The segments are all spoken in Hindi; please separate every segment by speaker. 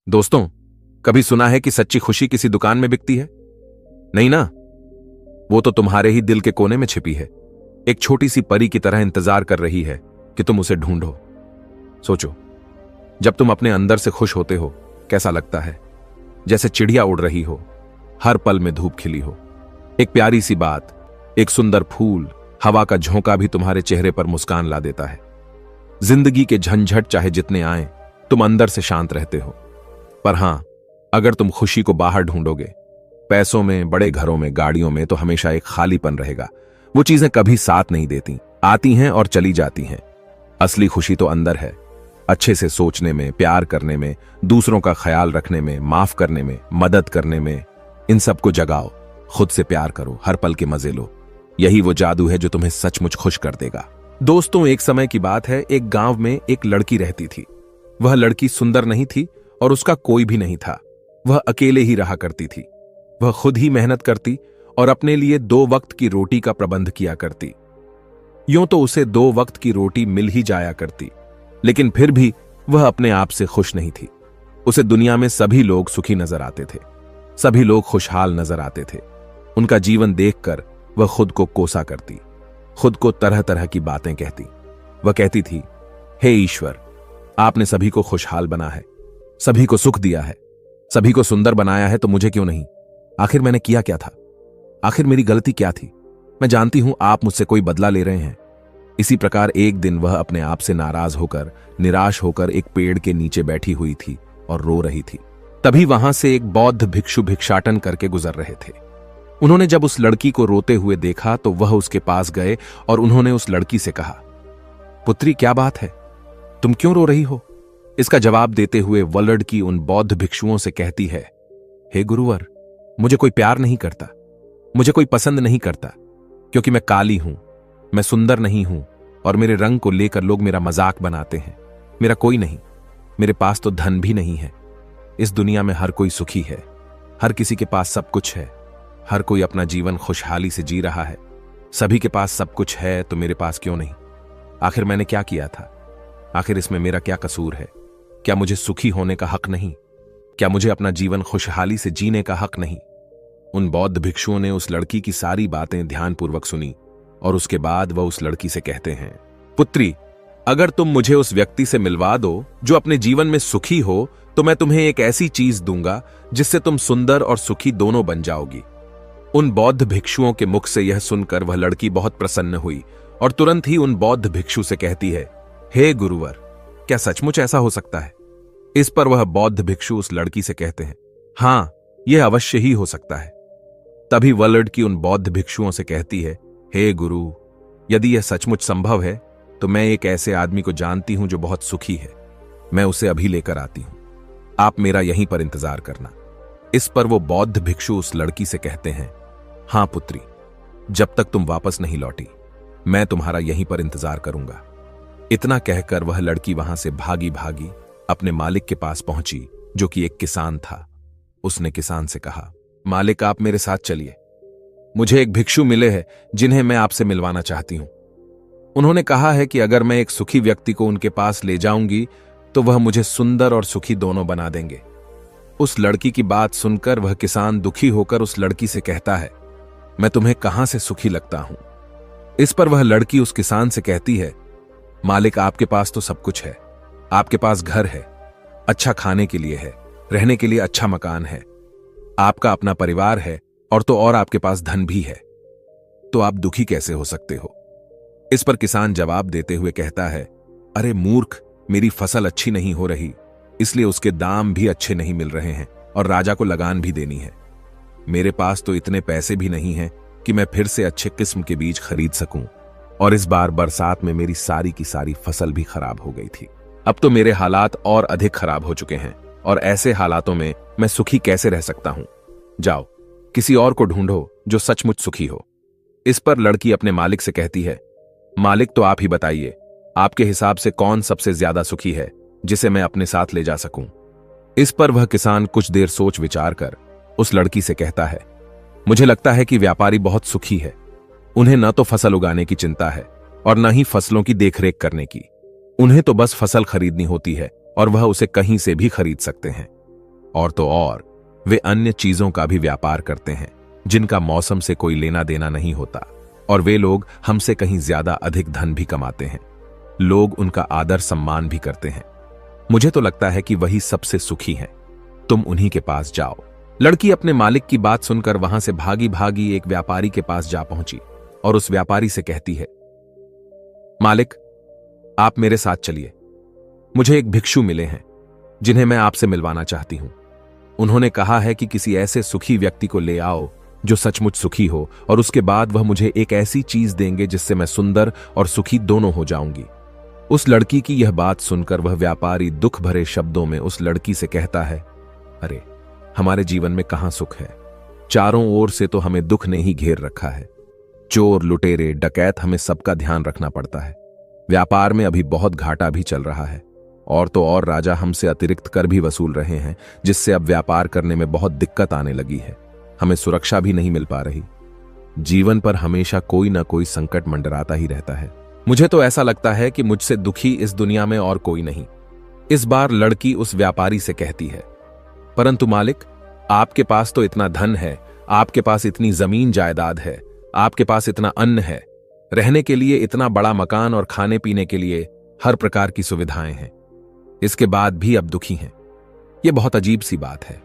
Speaker 1: दोस्तों, कभी सुना है कि सच्ची खुशी किसी दुकान में बिकती है? नहीं ना। वो तो तुम्हारे ही दिल के कोने में छिपी है, एक छोटी सी परी की तरह इंतजार कर रही है कि तुम उसे ढूंढो। सोचो, जब तुम अपने अंदर से खुश होते हो कैसा लगता है? जैसे चिड़िया उड़ रही हो, हर पल में धूप खिली हो। एक प्यारी सी बात, एक सुंदर फूल, हवा का झोंका भी तुम्हारे चेहरे पर मुस्कान ला देता है। जिंदगी के झंझट चाहे जितने आए, तुम अंदर से शांत रहते हो। पर हां, अगर तुम खुशी को बाहर ढूंढोगे, पैसों में, बड़े घरों में, गाड़ियों में, तो हमेशा एक खालीपन रहेगा। वो चीजें कभी साथ नहीं देती, आती हैं और चली जाती हैं। असली खुशी तो अंदर है, अच्छे से सोचने में, प्यार करने में, दूसरों का ख्याल रखने में, माफ करने में, मदद करने में। इन सबको जगाओ, खुद से प्यार करो, हर पल के मजे लो। यही वो जादू है जो तुम्हें सचमुच खुश कर देगा। दोस्तों, एक समय की बात है, एक गांव में एक लड़की रहती थी। वह लड़की सुंदर नहीं थी और उसका कोई भी नहीं था। वह अकेले ही रहा करती थी। वह खुद ही मेहनत करती और अपने लिए 2 वक्त की रोटी का प्रबंध किया करती। यूं तो उसे 2 वक्त की रोटी मिल ही जाया करती, लेकिन फिर भी वह अपने आप से खुश नहीं थी। उसे दुनिया में सभी लोग सुखी नजर आते थे, सभी लोग खुशहाल नजर आते थे। उनका जीवन देखकर वह खुद को कोसा करती, खुद को तरह तरह की बातें कहती। वह कहती थी, हे ईश्वर, आपने सभी को खुशहाल बना है, सभी को सुख दिया है, सभी को सुंदर बनाया है, तो मुझे क्यों नहीं? आखिर मैंने किया क्या था? आखिर मेरी गलती क्या थी? मैं जानती हूं आप मुझसे कोई बदला ले रहे हैं। इसी प्रकार एक दिन वह अपने आप से नाराज होकर, निराश होकर एक पेड़ के नीचे बैठी हुई थी और रो रही थी। तभी वहां से एक बौद्ध भिक्षु भिक्षाटन करके गुजर रहे थे। उन्होंने जब उस लड़की को रोते हुए देखा तो वह उसके पास गए और उन्होंने उस लड़की से कहा, पुत्री, क्या बात है? तुम क्यों रो रही हो? इसका जवाब देते हुए वह लड़की उन बौद्ध भिक्षुओं से कहती है, हे गुरुवर, मुझे कोई प्यार नहीं करता, मुझे कोई पसंद नहीं करता, क्योंकि मैं काली हूं, मैं सुंदर नहीं हूं और मेरे रंग को लेकर लोग मेरा मजाक बनाते हैं। मेरा कोई नहीं, मेरे पास तो धन भी नहीं है। इस दुनिया में हर कोई सुखी है, हर किसी के पास सब कुछ है, हर कोई अपना जीवन खुशहाली से जी रहा है। सभी के पास सब कुछ है, तो मेरे पास क्यों नहीं? आखिर मैंने क्या किया था? आखिर इसमें मेरा क्या कसूर है? क्या मुझे सुखी होने का हक नहीं? क्या मुझे अपना जीवन खुशहाली से जीने का हक नहीं? उन बौद्ध भिक्षुओं ने उस लड़की की सारी बातें ध्यानपूर्वक सुनी और उसके बाद वह उस लड़की से कहते हैं, पुत्री, अगर तुम मुझे उस व्यक्ति से मिलवा दो जो अपने जीवन में सुखी हो, तो मैं तुम्हें एक ऐसी चीज दूंगा जिससे तुम सुंदर और सुखी दोनों बन जाओगी। उन बौद्ध भिक्षुओं के मुख से यह सुनकर वह लड़की बहुत प्रसन्न हुई और तुरंत ही उन बौद्ध भिक्षु से कहती है, हे गुरुवर, क्या सचमुच ऐसा हो सकता है? इस पर वह बौद्ध भिक्षु उस लड़की से कहते हैं, हां, यह अवश्य ही हो सकता है। तभी वह लड़की उन बौद्ध भिक्षुओं से कहती है, हे गुरु, यदि यह सचमुच संभव है तो मैं एक ऐसे आदमी को जानती हूं जो बहुत सुखी है। मैं उसे अभी लेकर आती हूं, आप मेरा यहीं पर इंतजार करना। इस पर वो बौद्ध भिक्षु उस लड़की से कहते हैं, हां पुत्री, जब तक तुम वापस नहीं लौटी मैं तुम्हारा यहीं पर इंतजार करूंगा। इतना कहकर वह लड़की वहां से भागी भागी अपने मालिक के पास पहुंची, जो कि एक किसान था। उसने किसान से कहा, मालिक, आप मेरे साथ चलिए, मुझे एक भिक्षु मिले हैं जिन्हें मैं आपसे मिलवाना चाहती हूं। उन्होंने कहा है कि अगर मैं एक सुखी व्यक्ति को उनके पास ले जाऊंगी तो वह मुझे सुंदर और सुखी दोनों बना देंगे। उस लड़की की बात सुनकर वह किसान दुखी होकर उस लड़की से कहता है, मैं तुम्हें कहां से सुखी लगता हूं? इस पर वह लड़की उस किसान से कहती है, मालिक, आपके पास तो सब कुछ है, आपके पास घर है, अच्छा खाने के लिए है, रहने के लिए अच्छा मकान है, आपका अपना परिवार है और आपके पास धन भी है, तो आप दुखी कैसे हो सकते हो? इस पर किसान जवाब देते हुए कहता है, अरे मूर्ख, मेरी फसल अच्छी नहीं हो रही, इसलिए उसके दाम भी अच्छे नहीं मिल रहे हैं और राजा को लगान भी देनी है। मेरे पास तो इतने पैसे भी नहीं हैं कि मैं फिर से अच्छे किस्म के बीज खरीद सकूं, और इस बार बरसात में मेरी सारी की सारी फसल भी खराब हो गई थी। अब तो मेरे हालात और अधिक खराब हो चुके हैं और ऐसे हालातों में मैं सुखी कैसे रह सकता हूं? जाओ, किसी और को ढूंढो जो सचमुच सुखी हो। इस पर लड़की अपने मालिक से कहती है, मालिक, तो आप ही बताइए, आपके हिसाब से कौन सबसे ज्यादा सुखी है जिसे मैं अपने साथ ले जा सकूं? इस पर वह किसान कुछ देर सोच विचार कर उस लड़की से कहता है, मुझे लगता है कि व्यापारी बहुत सुखी है। उन्हें न तो फसल उगाने की चिंता है और न ही फसलों की देखरेख करने की। उन्हें तो बस फसल खरीदनी होती है और वह उसे कहीं से भी खरीद सकते हैं। और तो और वे अन्य चीजों का भी व्यापार करते हैं जिनका मौसम से कोई लेना देना नहीं होता, और वे लोग हमसे कहीं ज्यादा अधिक धन भी कमाते हैं। लोग उनका आदर सम्मान भी करते हैं। मुझे तो लगता है कि वही सबसे सुखी हैं। तुम उन्हीं के पास जाओ। लड़की अपने मालिक की बात सुनकर वहां से भागी भागी एक व्यापारी के पास जा पहुंची और उस व्यापारी से कहती है, मालिक, आप मेरे साथ चलिए। मुझे एक भिक्षु मिले हैं जिन्हें मैं आपसे मिलवाना चाहती हूं। उन्होंने कहा है कि किसी ऐसे सुखी व्यक्ति को ले आओ जो सचमुच सुखी हो, और उसके बाद वह मुझे एक ऐसी चीज देंगे जिससे मैं सुंदर और सुखी दोनों हो जाऊंगी। उस लड़की की यह बात सुनकर वह व्यापारी दुख भरे शब्दों में उस लड़की से कहता है, अरे, हमारे जीवन में कहां सुख है? चारों ओर से तो हमें दुख ने ही घेर रखा है। चोर, लुटेरे, डकैत, हमें सबका ध्यान रखना पड़ता है। व्यापार में अभी बहुत घाटा भी चल रहा है, और तो और राजा हमसे अतिरिक्त कर भी वसूल रहे हैं, जिससे अब व्यापार करने में बहुत दिक्कत आने लगी है। हमें सुरक्षा भी नहीं मिल पा रही। जीवन पर हमेशा कोई ना कोई संकट मंडराता ही रहता है। मुझे तो ऐसा लगता है कि मुझसे दुखी इस दुनिया में और कोई नहीं। इस बार लड़की उस व्यापारी से कहती है, परंतु मालिक, आपके पास तो इतना धन है, आपके पास इतनी जमीन जायदाद है, आपके पास इतना अन्न है, रहने के लिए इतना बड़ा मकान और खाने पीने के लिए हर प्रकार की सुविधाएं हैं। इसके बाद भी अब दुखी हैं। यह बहुत अजीब सी बात है।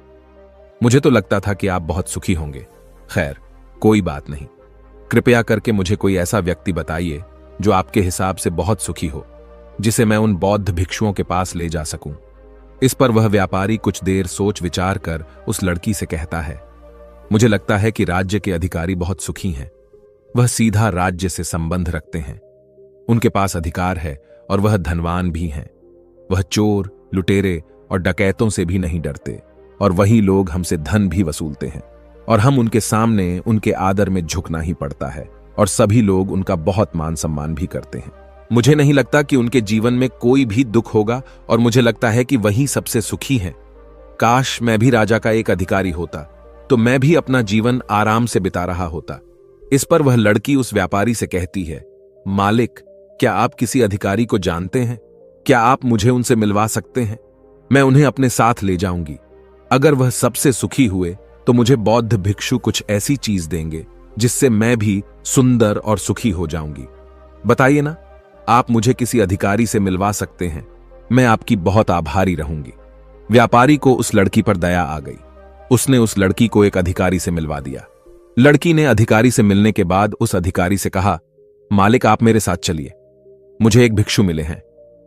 Speaker 1: मुझे तो लगता था कि आप बहुत सुखी होंगे। खैर, कोई बात नहीं। कृपया करके मुझे कोई ऐसा व्यक्ति बताइए जो आपके हिसाब से बहुत सुखी हो, जिसे मैं उन बौद्ध भिक्षुओं के पास ले जा सकूं। इस पर वह व्यापारी कुछ देर सोच विचार कर उस लड़की से कहता है, मुझे लगता है कि राज्य के अधिकारी बहुत सुखी हैं। वह सीधा राज्य से संबंध रखते हैं। उनके पास अधिकार है और वह धनवान भी हैं। वह चोर, लुटेरे और डकैतों से भी नहीं डरते, और वही लोग हमसे धन भी वसूलते हैं, और हम उनके सामने उनके आदर में झुकना ही पड़ता है, और सभी लोग उनका बहुत मान सम्मान भी करते हैं। मुझे नहीं लगता कि उनके जीवन में कोई भी दुख होगा, और मुझे लगता है कि वही सबसे सुखी हैं। काश मैं भी राजा का एक अधिकारी होता, तो मैं भी अपना जीवन आराम से बिता रहा होता। इस पर वह लड़की उस व्यापारी से कहती है, मालिक, क्या आप किसी अधिकारी को जानते हैं? क्या आप मुझे उनसे मिलवा सकते हैं? मैं उन्हें अपने साथ ले जाऊंगी। अगर वह सबसे सुखी हुए तो मुझे बौद्ध भिक्षु कुछ ऐसी चीज देंगे जिससे मैं भी सुंदर और सुखी हो जाऊंगी। बताइए ना, आप मुझे किसी अधिकारी से मिलवा सकते हैं। मैं आपकी बहुत आभारी रहूंगी। व्यापारी को उस लड़की पर दया आ गई। उसने उस लड़की को एक अधिकारी से मिलवा दिया। लड़की ने अधिकारी से मिलने के बाद उस अधिकारी से कहा, मालिक, आप मेरे साथ चलिए। मुझे एक भिक्षु मिले हैं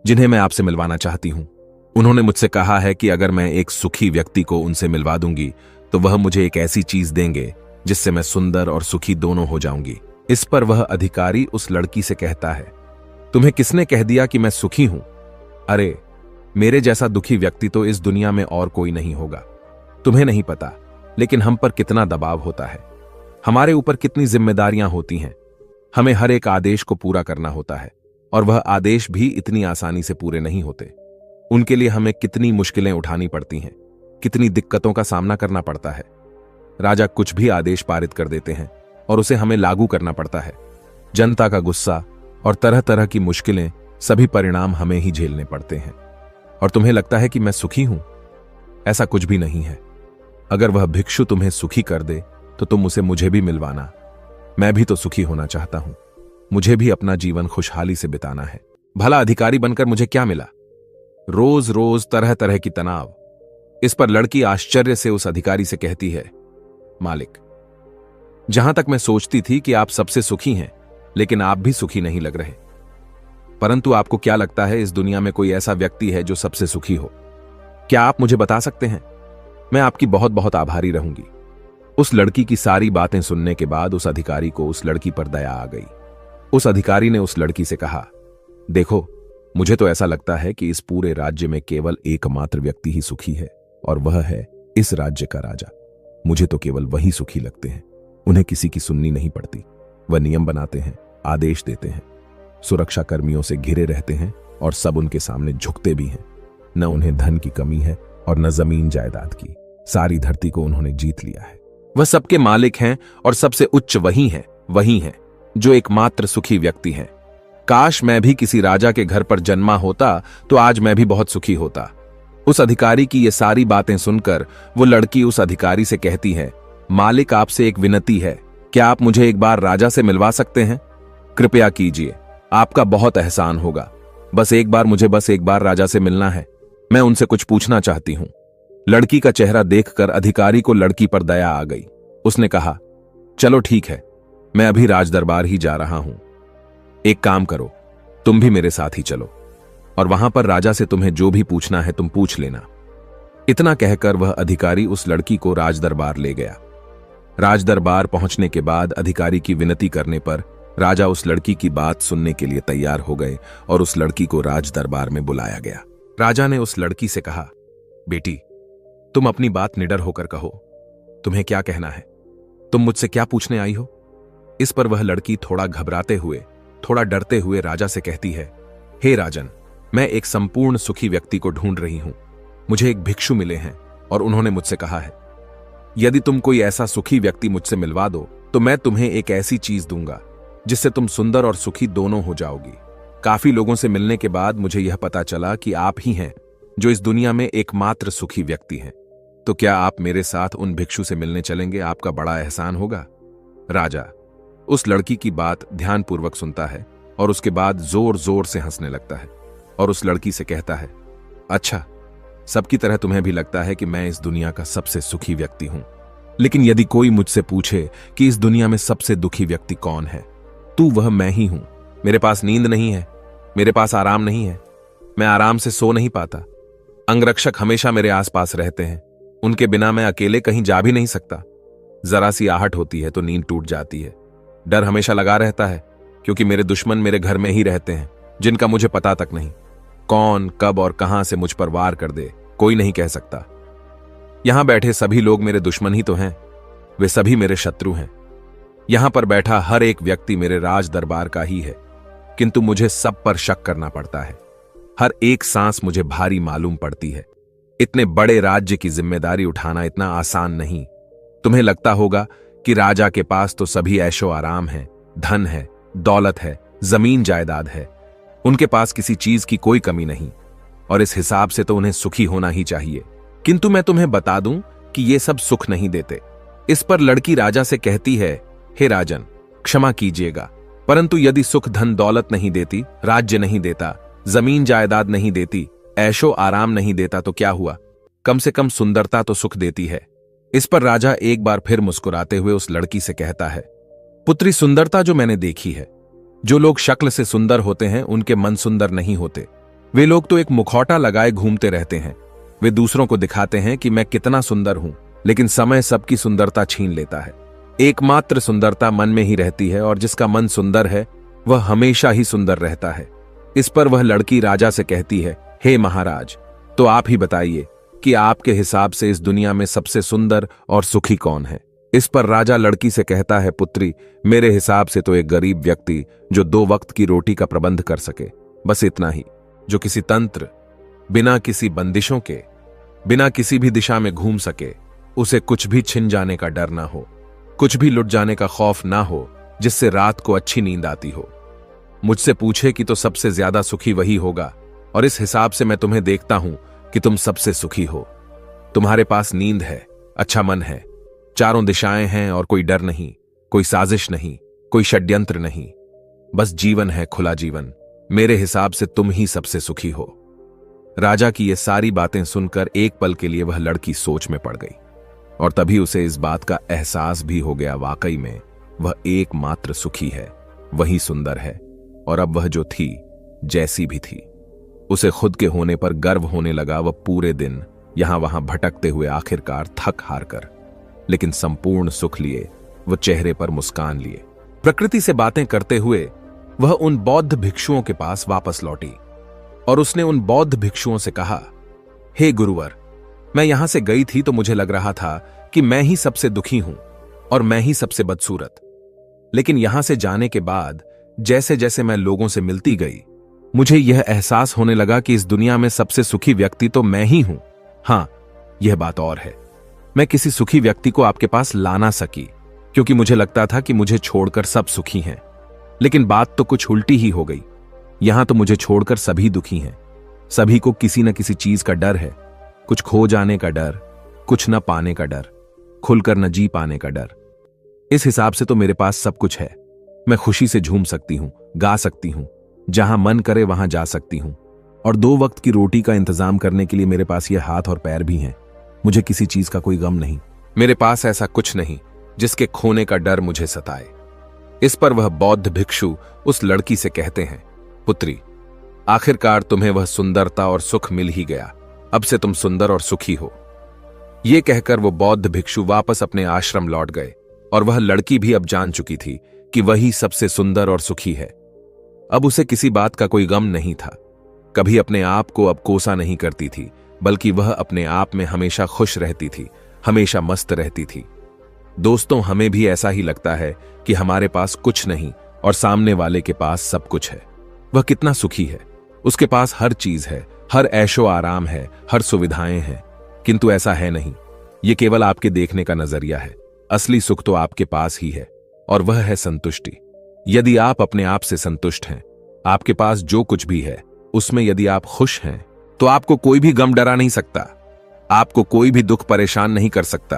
Speaker 1: जिन्हें मैं आपसे मिलवाना चाहती हूं। उन्होंने मुझसे कहा है कि अगर मैं एक सुखी व्यक्ति को उनसे मिलवा दूंगी तो वह मुझे एक ऐसी चीज देंगे जिससे मैं सुंदर और सुखी दोनों हो जाऊंगी। इस पर वह अधिकारी उस लड़की से कहता है, तुम्हें किसने कह दिया कि मैं सुखी हूं? अरे, मेरे जैसा दुखी व्यक्ति तो इस दुनिया में और कोई नहीं होगा। तुम्हें नहीं पता, लेकिन हम पर कितना दबाव होता है, हमारे ऊपर कितनी जिम्मेदारियां होती हैं। हमें हर एक आदेश को पूरा करना होता है, और वह आदेश भी इतनी आसानी से पूरे नहीं होते। उनके लिए हमें कितनी मुश्किलें उठानी पड़ती हैं, कितनी दिक्कतों का सामना करना पड़ता है। राजा कुछ भी आदेश पारित कर देते हैं और उसे हमें लागू करना पड़ता है। जनता का गुस्सा और तरह तरह की मुश्किलें, सभी परिणाम हमें ही झेलने पड़ते हैं। और तुम्हें लगता है कि मैं सुखी हूं? ऐसा कुछ भी नहीं है। अगर वह भिक्षु तुम्हें सुखी कर दे तो तुम उसे मुझे भी मिलवाना। मैं भी तो सुखी होना चाहता हूं। मुझे भी अपना जीवन खुशहाली से बिताना है। भला अधिकारी बनकर मुझे क्या मिला? रोज रोज तरह तरह की तनाव। इस पर लड़की आश्चर्य से उस अधिकारी से कहती है, मालिक, जहां तक मैं सोचती थी कि आप सबसे सुखी हैं, लेकिन आप भी सुखी नहीं लग रहे। परंतु आपको क्या लगता है इस दुनिया में कोई ऐसा व्यक्ति है जो सबसे सुखी हो? क्या आप मुझे बता सकते हैं? मैं आपकी बहुत बहुत आभारी रहूंगी। उस लड़की की सारी बातें सुनने के बाद उस अधिकारी को उस लड़की पर दया आ गई। उस अधिकारी ने उस लड़की से कहा, देखो, मुझे तो ऐसा लगता है कि इस पूरे राज्य में केवल एकमात्र व्यक्ति ही सुखी है, और वह है इस राज्य का राजा। मुझे तो केवल वही सुखी लगते हैं। उन्हें किसी की सुननी नहीं पड़ती। वह नियम बनाते हैं, आदेश देते हैं, सुरक्षा कर्मियों से घिरे रहते हैं, और सब उनके सामने झुकते भी हैं। न उन्हें धन की कमी है और न जमीन जायदाद की। सारी धरती को उन्होंने जीत लिया है। वह सबके मालिक हैं, और सबसे उच्च वही हैं जो एकमात्र सुखी व्यक्ति हैं। काश मैं भी किसी राजा के घर पर जन्मा होता तो आज मैं भी बहुत सुखी होता। उस अधिकारी की ये सारी बातें सुनकर वो लड़की उस अधिकारी से कहती है, मालिक आपसे एक विनती है, क्या आप मुझे एक बार राजा से मिलवा सकते हैं? कृपया कीजिए, आपका बहुत एहसान होगा। बस एक बार राजा से मिलना है, मैं उनसे कुछ पूछना चाहती हूं। लड़की का चेहरा देखकर अधिकारी को लड़की पर दया आ गई। उसने कहा, चलो ठीक है, मैं अभी राजदरबार ही जा रहा हूं। एक काम करो, तुम भी मेरे साथ ही चलो और वहां पर राजा से तुम्हें जो भी पूछना है तुम पूछ लेना। इतना कहकर वह अधिकारी उस लड़की को राजदरबार ले गया। राजदरबार पहुंचने के बाद अधिकारी की विनती करने पर राजा उस लड़की की बात सुनने के लिए तैयार हो गए और उस लड़की को राजदरबार में बुलाया गया। राजा ने उस लड़की से कहा, बेटी, तुम अपनी बात निडर होकर कहो, तुम्हें क्या कहना है? तुम मुझसे क्या पूछने आई हो? इस पर वह लड़की थोड़ा घबराते हुए, थोड़ा डरते हुए राजा से कहती है, हे राजन, मैं एक संपूर्ण सुखी व्यक्ति को ढूंढ रही हूं। मुझे एक भिक्षु मिले हैं और उन्होंने मुझसे कहा है, यदि तुम कोई ऐसा सुखी व्यक्ति मुझसे मिलवा दो तो मैं तुम्हें एक ऐसी चीज दूंगा जिससे तुम सुंदर और सुखी दोनों हो जाओगी। काफी लोगों से मिलने के बाद मुझे यह पता चला कि आप ही हैं जो इस दुनिया में एकमात्र सुखी व्यक्ति हैं। तो क्या आप मेरे साथ उन भिक्षु से मिलने चलेंगे? आपका बड़ा एहसान होगा। राजा उस लड़की की बात ध्यानपूर्वक सुनता है और उसके बाद जोर जोर से हंसने लगता है और उस लड़की से कहता है, अच्छा, सबकी तरह तुम्हें भी लगता है कि मैं इस दुनिया का सबसे सुखी व्यक्ति हूं, लेकिन यदि कोई मुझसे पूछे कि इस दुनिया में सबसे दुखी व्यक्ति कौन है, तो वह मैं ही हूं। मेरे पास नींद नहीं है, मेरे पास आराम नहीं है, मैं आराम से सो नहीं पाता। अंगरक्षक हमेशा मेरे आसपास रहते हैं, उनके बिना मैं अकेले कहीं जा भी नहीं सकता। जरा सी आहट होती है तो नींद टूट जाती है। डर हमेशा लगा रहता है क्योंकि मेरे दुश्मन मेरे घर में ही रहते हैं, जिनका मुझे पता तक नहीं। कौन, कब और कहां से मुझ पर वार कर दे कोई नहीं कह सकता। यहां बैठे सभी लोग मेरे दुश्मन ही तो हैं, वे सभी मेरे शत्रु हैं। यहां पर बैठा हर एक व्यक्ति मेरे राज दरबार का ही है, किंतु मुझे सब पर शक करना पड़ता है। हर एक सांस मुझे भारी मालूम पड़ती है। इतने बड़े राज्य की जिम्मेदारी उठाना इतना आसान नहीं। तुम्हें लगता होगा कि राजा के पास तो सभी ऐशो आराम है, धन है, दौलत है, जमीन जायदाद है, उनके पास किसी चीज की कोई कमी नहीं और इस हिसाब से तो उन्हें सुखी होना ही चाहिए। किंतु मैं तुम्हें बता दूं कि ये सब सुख नहीं देते। इस पर लड़की राजा से कहती है, हे राजन, क्षमा कीजिएगा, परंतु यदि सुख धन दौलत नहीं देती, राज्य नहीं देता, जमीन जायदाद नहीं देती, ऐशो आराम नहीं देता तो क्या हुआ? कम से कम सुंदरता तो सुख देती है। इस पर राजा एक बार फिर मुस्कुराते हुए उस लड़की से कहता है, पुत्री, सुंदरता जो मैंने देखी है, जो लोग शक्ल से सुंदर होते हैं उनके मन सुंदर नहीं होते। वे लोग तो एक मुखौटा लगाए घूमते रहते हैं। वे दूसरों को दिखाते हैं कि मैं कितना सुंदर हूं, लेकिन समय सबकी सुंदरता छीन लेता है। एकमात्र सुंदरता मन में ही रहती है और जिसका मन सुंदर है वह हमेशा ही सुंदर रहता है। इस पर वह लड़की राजा से कहती है, हे महाराज, तो आप ही बताइए कि आपके हिसाब से इस दुनिया में सबसे सुंदर और सुखी कौन है? इस पर राजा लड़की से कहता है, पुत्री, मेरे हिसाब से तो एक गरीब व्यक्ति जो 2 वक्त की रोटी का प्रबंध कर सके, बस इतना ही, जो किसी तंत्र, बिना किसी बंदिशों के, बिना किसी भी दिशा में घूम सके, उसे कुछ भी छिन जाने का डर ना हो, कुछ भी लुट जाने का खौफ ना हो, जिससे रात को अच्छी नींद आती हो। मुझसे पूछे कि तो सबसे ज्यादा सुखी वही होगा और इस हिसाब से मैं तुम्हें देखता हूं कि तुम सबसे सुखी हो। तुम्हारे पास नींद है, अच्छा मन है, चारों दिशाएं हैं और कोई डर नहीं, कोई साजिश नहीं, कोई षड्यंत्र नहीं, बस जीवन है, खुला जीवन। मेरे हिसाब से तुम ही सबसे सुखी हो। राजा की ये सारी बातें सुनकर एक पल के लिए वह लड़की सोच में पड़ गई और तभी उसे इस बात का एहसास भी हो गया, वाकई में वह एकमात्र सुखी है, वही सुंदर है। और अब वह जो थी, जैसी भी थी, उसे खुद के होने पर गर्व होने लगा। वह पूरे दिन यहां वहां भटकते हुए आखिरकार थक हार कर, लेकिन संपूर्ण सुख लिए, वह चेहरे पर मुस्कान लिए, प्रकृति से बातें करते हुए वह उन बौद्ध भिक्षुओं के पास वापस लौटी और उसने उन बौद्ध भिक्षुओं से कहा, हे गुरुवर, मैं यहां से गई थी तो मुझे लग रहा था कि मैं ही सबसे दुखी हूं और मैं ही सबसे बदसूरत, लेकिन यहां से जाने के बाद जैसे जैसे मैं लोगों से मिलती गई, मुझे यह एहसास होने लगा कि इस दुनिया में सबसे सुखी व्यक्ति तो मैं ही हूं। हां, यह बात और है, मैं किसी सुखी व्यक्ति को आपके पास ला ना सकी क्योंकि मुझे लगता था कि मुझे छोड़कर सब सुखी हैं, लेकिन बात तो कुछ उल्टी ही हो गई। यहां तो मुझे छोड़कर सभी दुखी हैं, सभी को किसी न किसी चीज का डर है, कुछ खो जाने का डर, कुछ न पाने का डर, खुलकर न जी पाने का डर। इस हिसाब से तो मेरे पास सब कुछ है। मैं खुशी से झूम सकती हूं, गा सकती हूं, जहां मन करे वहां जा सकती हूं, और 2 वक्त की रोटी का इंतजाम करने के लिए मेरे पास ये हाथ और पैर भी हैं। मुझे किसी चीज का कोई गम नहीं। मेरे पास ऐसा कुछ नहीं जिसके खोने का डर मुझे सताए। इस पर वह बौद्ध भिक्षु उस लड़की से कहते हैं, पुत्री, आखिरकार तुम्हें वह सुंदरता और सुख मिल ही गया। अब से तुम सुंदर और सुखी हो। ये कहकर वो बौद्ध भिक्षु वापस अपने आश्रम लौट गए, और वह लड़की भी अब जान चुकी थी कि वही सबसे सुंदर और सुखी है। अब उसे किसी बात का कोई गम नहीं था। कभी अपने आप को अब कोसा नहीं करती थी, बल्कि वह अपने आप में हमेशा खुश रहती थी, हमेशा मस्त रहती थी। दोस्तों, हमें भी ऐसा ही लगता है कि हमारे पास कुछ नहीं और सामने वाले के पास सब कुछ है। वह कितना सुखी है, उसके पास हर चीज है, हर ऐशो आराम है, हर सुविधाएं हैं। किंतु ऐसा है नहीं। ये केवल आपके देखने का नजरिया है। असली सुख तो आपके पास ही है, और वह है संतुष्टि। यदि आप अपने आप से संतुष्ट हैं, आपके पास जो कुछ भी है उसमें यदि आप खुश हैं, तो आपको कोई भी गम डरा नहीं सकता, आपको कोई भी दुख परेशान नहीं कर सकता।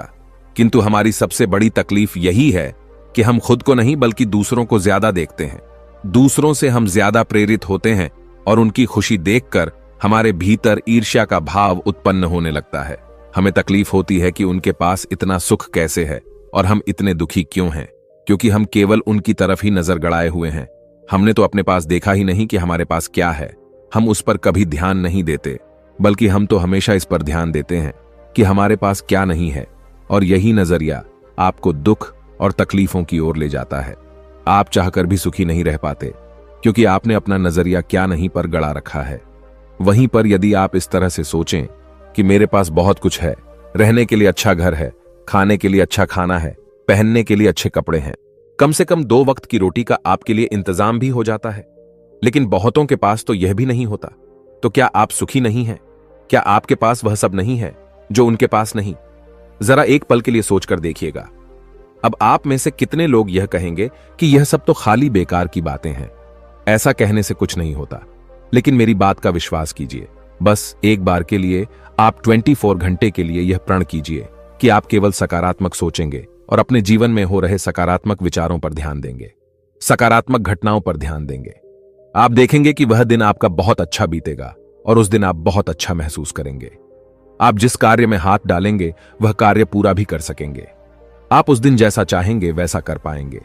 Speaker 1: किंतु हमारी सबसे बड़ी तकलीफ यही है कि हम खुद को नहीं बल्कि दूसरों को ज्यादा देखते हैं। दूसरों से हम ज्यादा प्रेरित होते हैं, और उनकी खुशी देखकर हमारे भीतर ईर्ष्या का भाव उत्पन्न होने लगता है। हमें तकलीफ होती है कि उनके पास इतना सुख कैसे है और हम इतने दुखी क्यों हैं, क्योंकि हम केवल उनकी तरफ ही नजर गड़ाए हुए हैं। हमने तो अपने पास देखा ही नहीं कि हमारे पास क्या है। हम उस पर कभी ध्यान नहीं देते, बल्कि हम तो हमेशा इस पर ध्यान देते हैं कि हमारे पास क्या नहीं है, और यही नजरिया आपको दुख और तकलीफों की ओर ले जाता है। आप चाहकर भी सुखी नहीं रह पाते, क्योंकि आपने अपना नजरिया क्या नहीं पर गड़ा रखा है। वहीं पर यदि आप इस तरह से सोचें कि मेरे पास बहुत कुछ है, रहने के लिए अच्छा घर है, खाने के लिए अच्छा खाना है, पहनने के लिए अच्छे कपड़े हैं, कम से कम 2 वक्त की रोटी का आपके लिए इंतजाम भी हो जाता है, लेकिन बहुतों के पास तो यह भी नहीं होता, तो क्या आप सुखी नहीं हैं? क्या आपके पास वह सब नहीं है जो उनके पास नहीं? जरा एक पल के लिए सोचकर देखिएगा। अब आप में से कितने लोग यह कहेंगे कि यह सब तो खाली बेकार की बातें हैं, ऐसा कहने से कुछ नहीं होता। लेकिन मेरी बात का विश्वास कीजिए। बस एक बार के लिए आप 24 घंटे के लिए यह प्रण कीजिए कि आप केवल सकारात्मक सोचेंगे और अपने जीवन में हो रहे सकारात्मक विचारों पर ध्यान देंगे, सकारात्मक घटनाओं पर ध्यान देंगे। आप देखेंगे कि वह दिन आपका बहुत अच्छा बीतेगा, और उस दिन आप बहुत अच्छा महसूस करेंगे। आप जिस कार्य में हाथ डालेंगे वह कार्य पूरा भी कर सकेंगे। आप उस दिन जैसा चाहेंगे वैसा कर पाएंगे।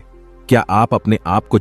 Speaker 1: क्या आप अपने आप को